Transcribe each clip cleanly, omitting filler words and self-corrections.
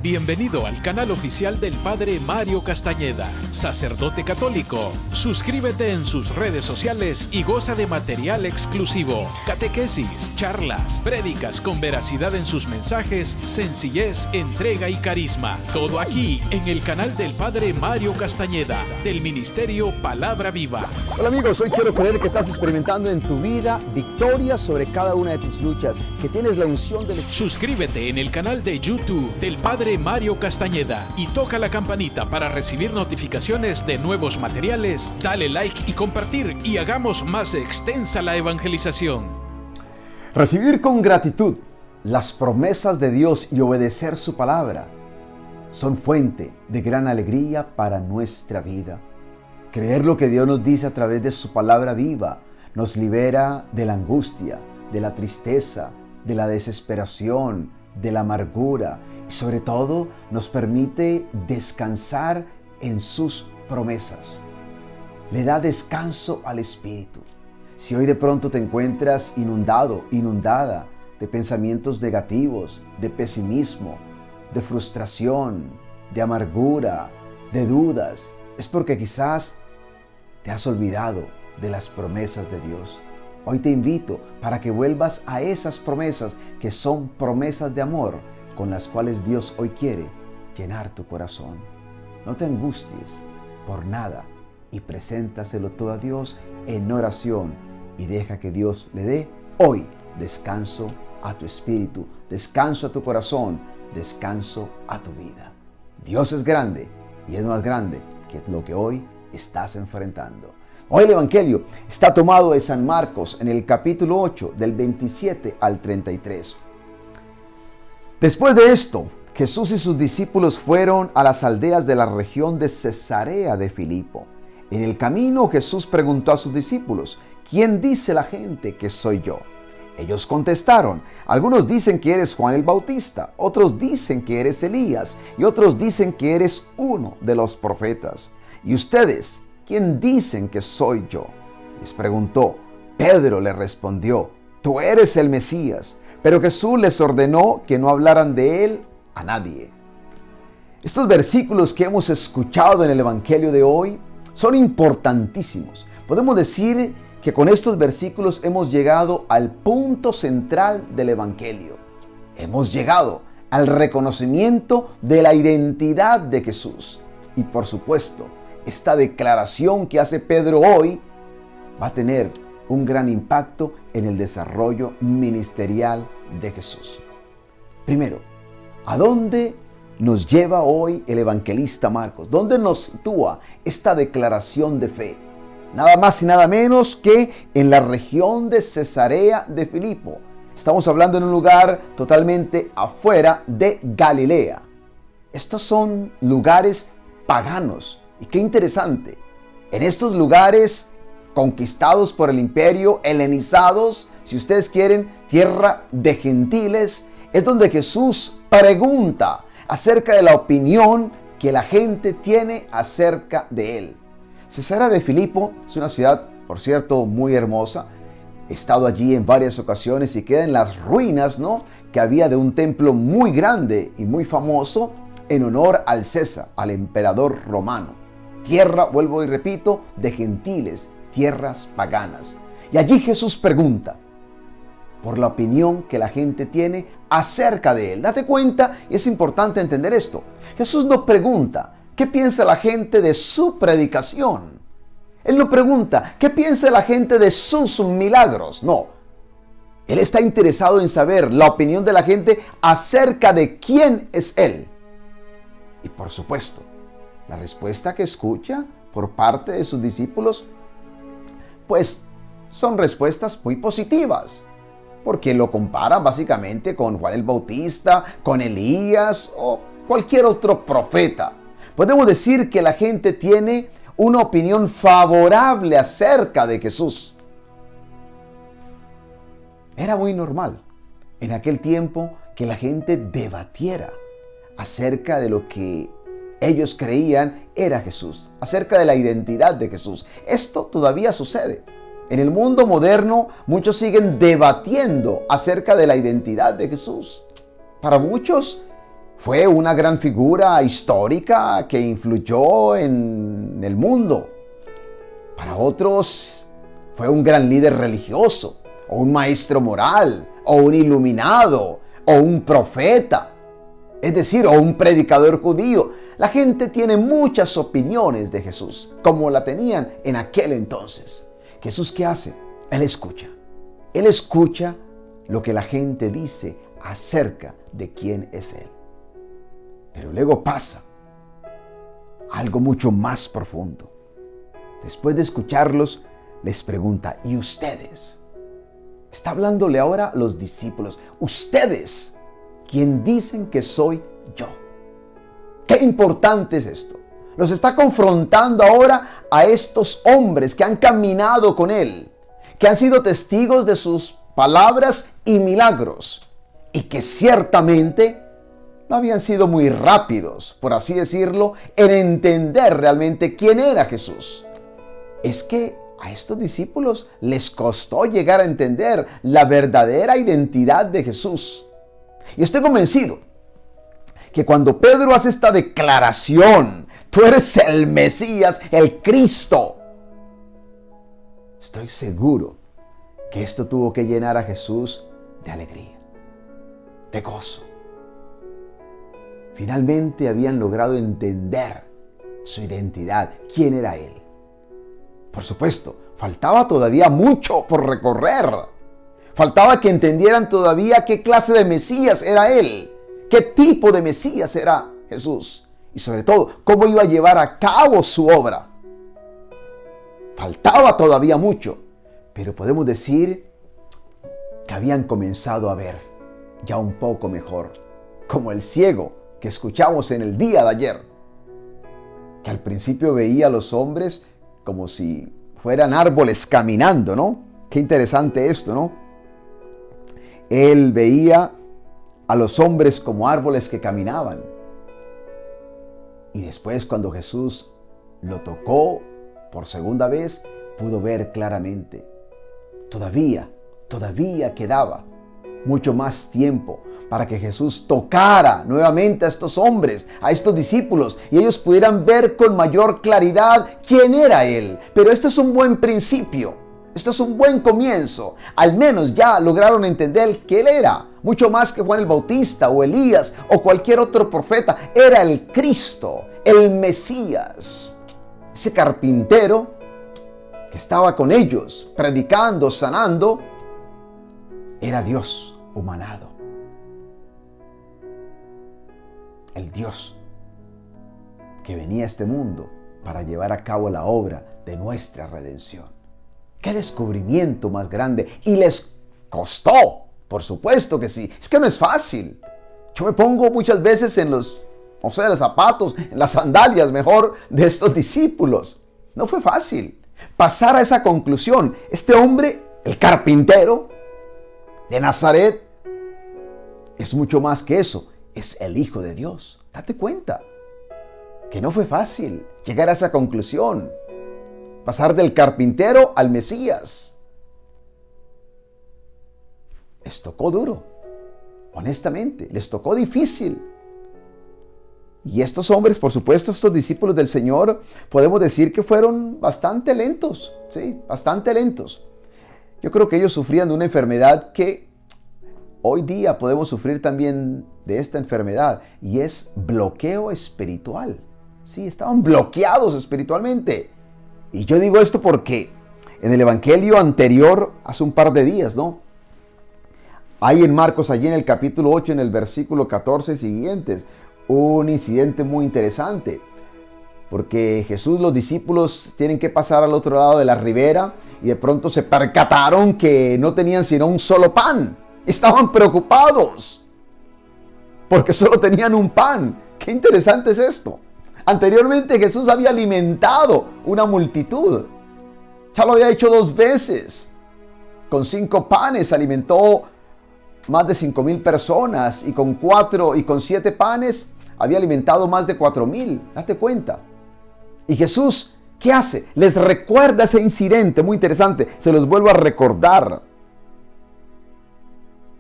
Bienvenido al canal oficial del Padre Mario Castañeda, sacerdote católico. Suscríbete en sus redes sociales y goza de material exclusivo, catequesis, charlas, prédicas con veracidad en sus mensajes, sencillez, entrega y carisma. Todo aquí en el canal del Padre Mario Castañeda, del Ministerio Palabra Viva. Hola amigos, hoy quiero creer que estás experimentando en tu vida victoria sobre cada una de tus luchas, que tienes la unción del Espíritu. Suscríbete en el canal de YouTube del Padre Mario Castañeda y toca la campanita para recibir notificaciones de nuevos materiales. Dale like y compartir y hagamos más extensa la evangelización. Recibir con gratitud las promesas de Dios y obedecer su palabra son fuente de gran alegría para nuestra vida. Creer lo que Dios nos dice a través de su palabra viva nos libera de la angustia, de la tristeza, de la desesperación, de la amargura y sobre todo nos permite descansar en sus promesas. Le da descanso al espíritu. Si hoy de pronto te encuentras inundado, inundada de pensamientos negativos, de pesimismo, de frustración, de amargura, de dudas, es porque quizás te has olvidado de las promesas de Dios. Hoy te invito para que vuelvas a esas promesas que son promesas de amor con las cuales Dios hoy quiere llenar tu corazón. No te angusties por nada y preséntaselo todo a Dios en oración y deja que Dios le dé hoy descanso a tu espíritu, descanso a tu corazón, descanso a tu vida. Dios es grande y es más grande que lo que hoy estás enfrentando. Hoy el Evangelio está tomado de San Marcos en el capítulo 8 del 27 al 33. Después de esto, Jesús y sus discípulos fueron a las aldeas de la región de Cesarea de Filipo. En el camino Jesús preguntó a sus discípulos: ¿quién dice la gente que soy yo? Ellos contestaron: algunos dicen que eres Juan el Bautista, otros dicen que eres Elías y otros dicen que eres uno de los profetas. ¿Y ustedes? ¿Quién dicen que soy yo? Les preguntó. Pedro le respondió: tú eres el Mesías. Pero Jesús les ordenó que no hablaran de él a nadie. Estos versículos que hemos escuchado en el Evangelio de hoy son importantísimos. Podemos decir que con estos versículos hemos llegado al punto central del Evangelio. Hemos llegado al reconocimiento de la identidad de Jesús. Y por supuesto, esta declaración que hace Pedro hoy va a tener un gran impacto en el desarrollo ministerial de Jesús. Primero, ¿a dónde nos lleva hoy el evangelista Marcos? ¿Dónde nos sitúa esta declaración de fe? Nada más y nada menos que en la región de Cesarea de Filipo. Estamos hablando en un lugar totalmente afuera de Galilea. Estos son lugares paganos. Y qué interesante, en estos lugares conquistados por el imperio, helenizados, si ustedes quieren, tierra de gentiles, es donde Jesús pregunta acerca de la opinión que la gente tiene acerca de él. Cesarea de Filipo es una ciudad, por cierto, muy hermosa. He estado allí en varias ocasiones y queda en las ruinas, que había de un templo muy grande y muy famoso en honor al César, al emperador romano. Tierra, vuelvo y repito, de gentiles, tierras paganas. Y allí Jesús pregunta por la opinión que la gente tiene acerca de él. Date cuenta, y es importante entender esto. Jesús no pregunta qué piensa la gente de su predicación. Él no pregunta qué piensa la gente de sus milagros. No. Él está interesado en saber la opinión de la gente acerca de quién es él. Y por supuesto, la respuesta que escucha por parte de sus discípulos, pues son respuestas muy positivas, porque lo comparan básicamente con Juan el Bautista, con Elías o cualquier otro profeta. Podemos decir que la gente tiene una opinión favorable acerca de Jesús. Era muy normal en aquel tiempo que la gente debatiera acerca de lo que ellos creían era Jesús, acerca de la identidad de Jesús. Esto todavía sucede. En el mundo moderno, muchos siguen debatiendo acerca de la identidad de Jesús. Para muchos, Fue una gran figura histórica que influyó en el mundo. Para otros fue un gran líder religioso, o un maestro moral, o un iluminado, o un profeta, es decir, o un predicador judío. La gente tiene muchas opiniones de Jesús, como la tenían en aquel entonces. ¿Jesús qué hace? Él escucha. Él escucha lo que la gente dice acerca de quién es Él. Pero luego pasa algo mucho más profundo. Después de escucharlos, les pregunta, ¿y ustedes? Está hablándole ahora a los discípulos. Ustedes, ¿quién dicen que soy yo? Qué importante es esto. Los está confrontando ahora a estos hombres que han caminado con Él, que han sido testigos de sus palabras y milagros, y que ciertamente no habían sido muy rápidos, por así decirlo, en entender realmente quién era Jesús. Es que a estos discípulos les costó llegar a entender la verdadera identidad de Jesús. Y estoy convencido que cuando Pedro hace esta declaración, tú eres el Mesías, el Cristo, estoy seguro que esto tuvo que llenar a Jesús de alegría, de gozo. Finalmente habían logrado entender su identidad, quién era Él. Por supuesto, faltaba todavía mucho por recorrer. Faltaba que entendieran todavía qué clase de Mesías era Él, qué tipo de Mesías era Jesús y sobre todo cómo iba a llevar a cabo su obra. Faltaba todavía mucho, pero podemos decir que habían comenzado a ver ya un poco mejor, como el ciego que escuchamos en el día de ayer, que al principio veía a los hombres como si fueran árboles caminando, ¿no? Qué interesante esto, ¿no? Él veía a los hombres como árboles que caminaban. Y después, cuando Jesús lo tocó por segunda vez, pudo ver claramente. Todavía quedaba mucho más tiempo para que Jesús tocara nuevamente a estos hombres, a estos discípulos, y ellos pudieran ver con mayor claridad quién era Él. Pero esto es un buen principio, esto es un buen comienzo. Al menos ya lograron entender que Él era mucho más que Juan el Bautista o Elías o cualquier otro profeta. Era el Cristo, el Mesías, ese carpintero que estaba con ellos, predicando, sanando. Era Dios humanado. El Dios que venía a este mundo para llevar a cabo la obra de nuestra redención. ¡Qué descubrimiento más grande! Y les costó, por supuesto que sí. Es que no es fácil. Yo me pongo muchas veces en los zapatos, en las sandalias mejor, de estos discípulos. No fue fácil pasar a esa conclusión. Este hombre, el carpintero de Nazaret, es mucho más que eso. Es el Hijo de Dios. Date cuenta que no fue fácil llegar a esa conclusión. Pasar del carpintero al Mesías. Les tocó duro. Honestamente, les tocó difícil. Y estos hombres, por supuesto, estos discípulos del Señor, podemos decir que fueron bastante lentos. Sí, bastante lentos. Yo creo que ellos sufrían de una enfermedad que hoy día podemos sufrir también de esta enfermedad, y es bloqueo espiritual. Sí, estaban bloqueados espiritualmente. Y yo digo esto porque en el evangelio anterior, hace un par de días, ¿no? Hay en Marcos, allí en el capítulo 8, en el versículo 14 siguientes, un incidente muy interesante. Porque Jesús, los discípulos tienen que pasar al otro lado de la ribera y de pronto se percataron que no tenían sino un solo pan. Estaban preocupados porque solo tenían un pan. Qué interesante es esto. Anteriormente Jesús había alimentado una multitud. Ya lo había hecho 2 veces. Con 5 panes alimentó más de 5,000 personas, y con 7 panes había alimentado más de 4,000. Date cuenta. Y Jesús, ¿qué hace? Les recuerda ese incidente muy interesante. Se los vuelvo a recordar.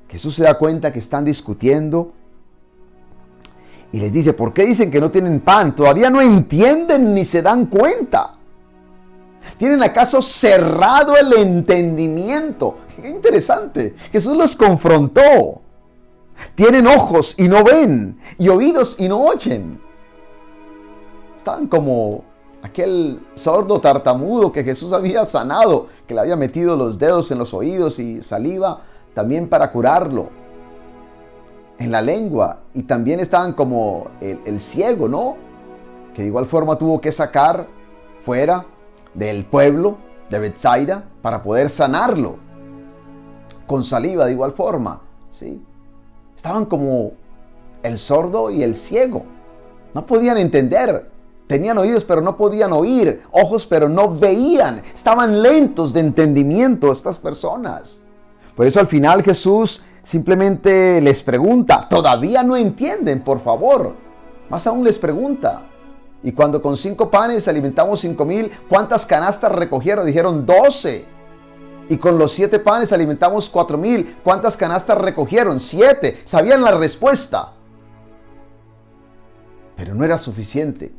Jesús se da cuenta que están discutiendo Y les dice, ¿por qué dicen que no tienen pan? Todavía no entienden ni se dan cuenta. ¿Tienen acaso cerrado el entendimiento? Qué interesante. Jesús los confrontó. Tienen ojos y no ven, y oídos y no oyen. Estaban como aquel sordo tartamudo que Jesús había sanado, que le había metido los dedos en los oídos y saliva también para curarlo en la lengua. Y también estaban como el ciego, ¿no? Que de igual forma tuvo que sacar fuera del pueblo de Betsaida para poder sanarlo con saliva de igual forma, ¿sí? Estaban como el sordo y el ciego. No podían entender. Tenían oídos pero no podían oír. Ojos pero no veían. Estaban lentos de entendimiento estas personas. Por eso al final Jesús simplemente les pregunta. ¿Todavía no entienden? Por favor. Más aún les pregunta. Y cuando con 5 panes alimentamos 5,000, ¿cuántas canastas recogieron? Dijeron 12. Y con los 7 panes alimentamos 4,000. ¿Cuántas canastas recogieron? 7. Sabían la respuesta. Pero no era suficiente.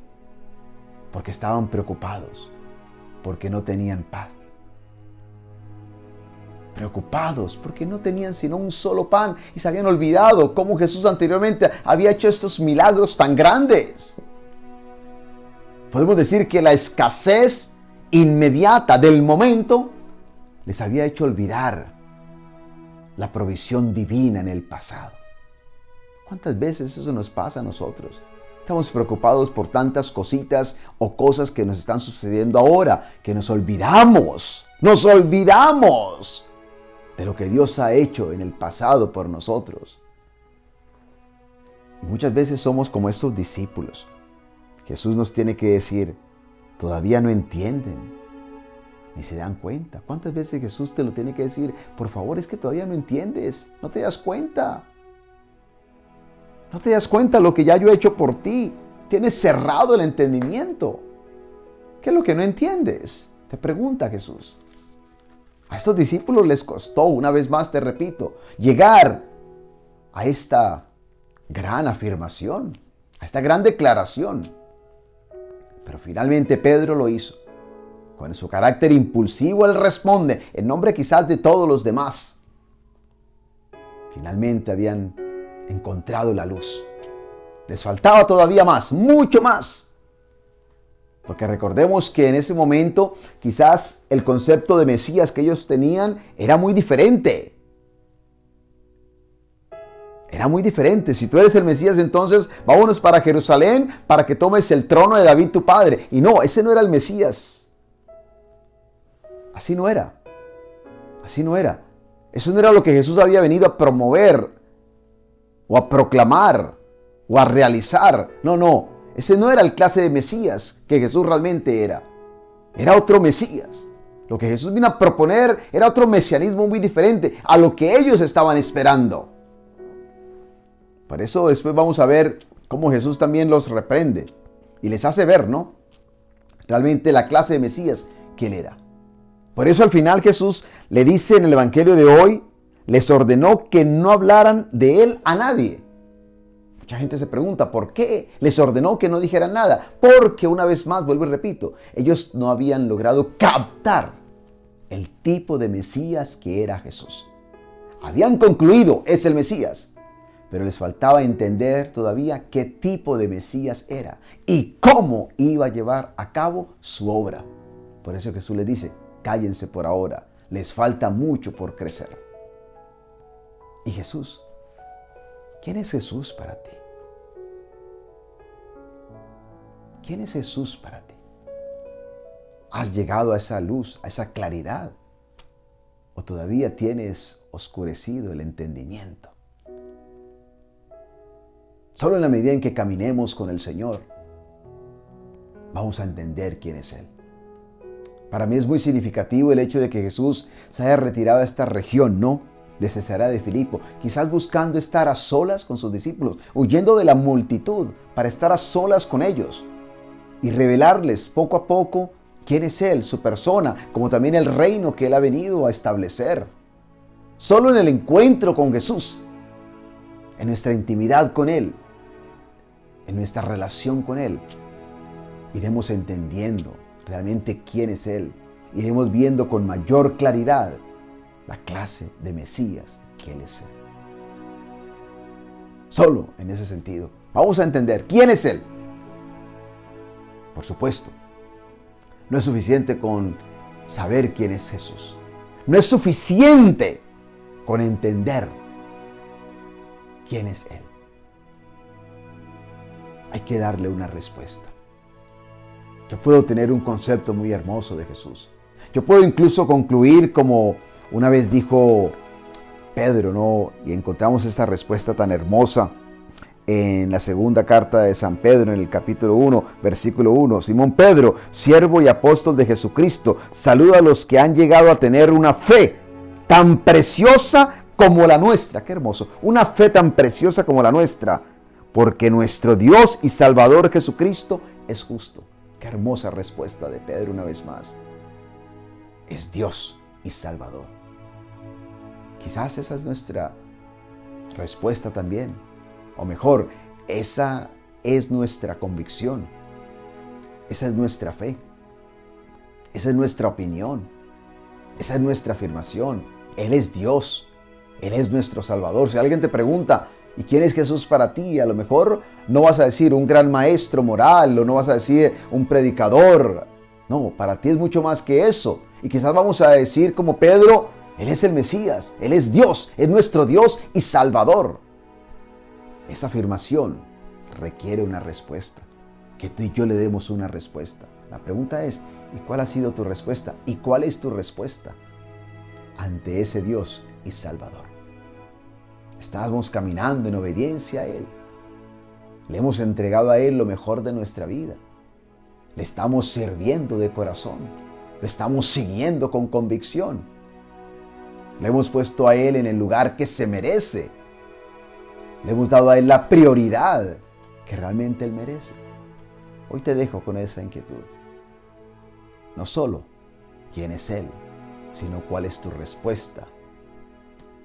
Porque estaban preocupados. Porque no tenían paz. Preocupados porque no tenían sino un solo pan. Y se habían olvidado cómo Jesús anteriormente había hecho estos milagros tan grandes. Podemos decir que la escasez inmediata del momento les había hecho olvidar la provisión divina en el pasado. ¿Cuántas veces eso nos pasa a nosotros? Estamos preocupados por tantas cositas o cosas que nos están sucediendo ahora, que nos olvidamos de lo que Dios ha hecho en el pasado por nosotros. Y muchas veces somos como estos discípulos. Jesús nos tiene que decir, todavía no entienden, ni se dan cuenta. ¿Cuántas veces Jesús te lo tiene que decir? Por favor, es que todavía no entiendes, no te das cuenta. No te das cuenta lo que ya yo he hecho por ti. Tienes cerrado el entendimiento. ¿Qué es lo que no entiendes? Te pregunta Jesús. A estos discípulos les costó, una vez más te repito, llegar a esta gran afirmación, a esta gran declaración. Pero finalmente Pedro lo hizo. Con su carácter impulsivo, él responde en nombre quizás de todos los demás. Finalmente habían encontrado la luz. Les faltaba todavía más, mucho más. Porque recordemos que en ese momento quizás el concepto de Mesías que ellos tenían era muy diferente. Era muy diferente. Si tú eres el Mesías, entonces vámonos para Jerusalén para que tomes el trono de David tu padre. Y no, ese no era el Mesías. Así no era. Así no era. Eso no era lo que Jesús había venido a promover o a proclamar o a realizar. No. Ese no era el clase de Mesías que Jesús realmente era. Era otro Mesías. Lo que Jesús vino a proponer era otro mesianismo muy diferente a lo que ellos estaban esperando. Por eso después vamos a ver cómo Jesús también los reprende y les hace ver, ¿no? Realmente la clase de Mesías que él era. Por eso al final Jesús le dice en el Evangelio de hoy, les ordenó que no hablaran de él a nadie. Mucha gente se pregunta, ¿por qué les ordenó que no dijeran nada? Porque una vez más, vuelvo y repito, ellos no habían logrado captar el tipo de Mesías que era Jesús. Habían concluido, es el Mesías, pero les faltaba entender todavía qué tipo de Mesías era y cómo iba a llevar a cabo su obra. Por eso Jesús les dice, cállense por ahora, les falta mucho por crecer. ¿Y Jesús? ¿Quién es Jesús para ti? ¿Quién es Jesús para ti? ¿Has llegado a esa luz, a esa claridad? ¿O todavía tienes oscurecido el entendimiento? Solo en la medida en que caminemos con el Señor, vamos a entender quién es Él. Para mí es muy significativo el hecho de que Jesús se haya retirado a esta región, ¿no? De Cesarea de Filipo, quizás buscando estar a solas con sus discípulos, huyendo de la multitud para estar a solas con ellos y revelarles poco a poco quién es Él, su persona, como también el reino que Él ha venido a establecer. Solo en el encuentro con Jesús, en nuestra intimidad con Él, en nuestra relación con Él, iremos entendiendo realmente quién es Él. Iremos viendo con mayor claridad la clase de Mesías que Él es. Solo en ese sentido vamos a entender quién es Él. Por supuesto, no es suficiente con saber quién es Jesús. No es suficiente con entender quién es Él. Hay que darle una respuesta. Yo puedo tener un concepto muy hermoso de Jesús. Yo puedo incluso concluir como una vez dijo Pedro, ¿no? Y encontramos esta respuesta tan hermosa en la segunda carta de San Pedro, en el capítulo 1, versículo 1. Simón Pedro, siervo y apóstol de Jesucristo, saluda a los que han llegado a tener una fe tan preciosa como la nuestra. Qué hermoso. Una fe tan preciosa como la nuestra, porque nuestro Dios y Salvador Jesucristo es justo. Qué hermosa respuesta de Pedro una vez más. Es Dios y Salvador. Quizás esa es nuestra respuesta también. O mejor, esa es nuestra convicción. Esa es nuestra fe. Esa es nuestra opinión. Esa es nuestra afirmación. Él es Dios. Él es nuestro Salvador. Si alguien te pregunta, ¿y quién es Jesús para ti? A lo mejor no vas a decir un gran maestro moral o no vas a decir un predicador. No, para ti es mucho más que eso. Y quizás vamos a decir como Pedro, Él es el Mesías, Él es Dios, es nuestro Dios y Salvador. Esa afirmación requiere una respuesta, que tú y yo le demos una respuesta. La pregunta es, ¿y cuál ha sido tu respuesta? ¿Y cuál es tu respuesta ante ese Dios y Salvador? Estamos caminando en obediencia a Él. Le hemos entregado a Él lo mejor de nuestra vida. Le estamos sirviendo de corazón. Lo estamos siguiendo con convicción. Le hemos puesto a Él en el lugar que se merece. Le hemos dado a Él la prioridad que realmente Él merece. Hoy te dejo con esa inquietud. No solo quién es Él, sino cuál es tu respuesta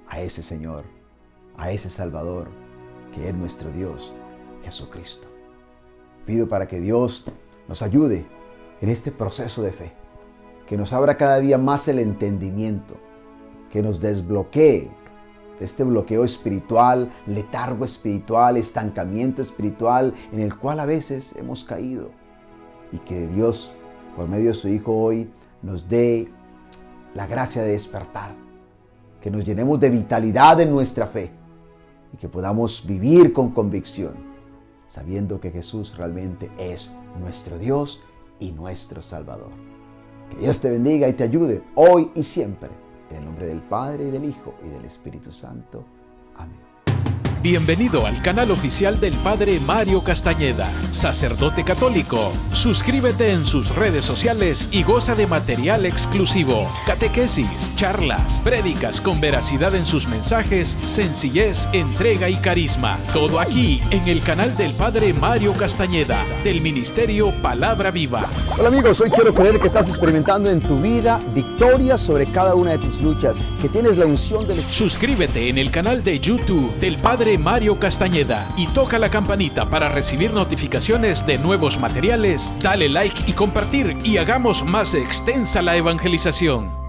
a ese Señor, a ese Salvador, que es nuestro Dios, Jesucristo. Pido para que Dios nos ayude en este proceso de fe, que nos abra cada día más el entendimiento, que nos desbloquee de este bloqueo espiritual, letargo espiritual, estancamiento espiritual en el cual a veces hemos caído, y que Dios, por medio de su Hijo hoy, nos dé la gracia de despertar, que nos llenemos de vitalidad en nuestra fe y que podamos vivir con convicción, sabiendo que Jesús realmente es nuestro Dios y nuestro Salvador. Que Dios te bendiga y te ayude hoy y siempre. En el nombre del Padre, y del Hijo, y del Espíritu Santo. Amén. Bienvenido al canal oficial del Padre Mario Castañeda, sacerdote católico. Suscríbete en sus redes sociales y goza de material exclusivo, catequesis, charlas, prédicas con veracidad en sus mensajes, sencillez, entrega y carisma. Todo aquí en el canal del Padre Mario Castañeda, del Ministerio Palabra Viva. Hola amigos, hoy quiero creer que estás experimentando en tu vida victoria sobre cada una de tus luchas, que tienes la unción del Espíritu. Suscríbete en el canal de YouTube del Padre Mario Castañeda y toca la campanita para recibir notificaciones de nuevos materiales. Dale like y compartir y hagamos más extensa la evangelización.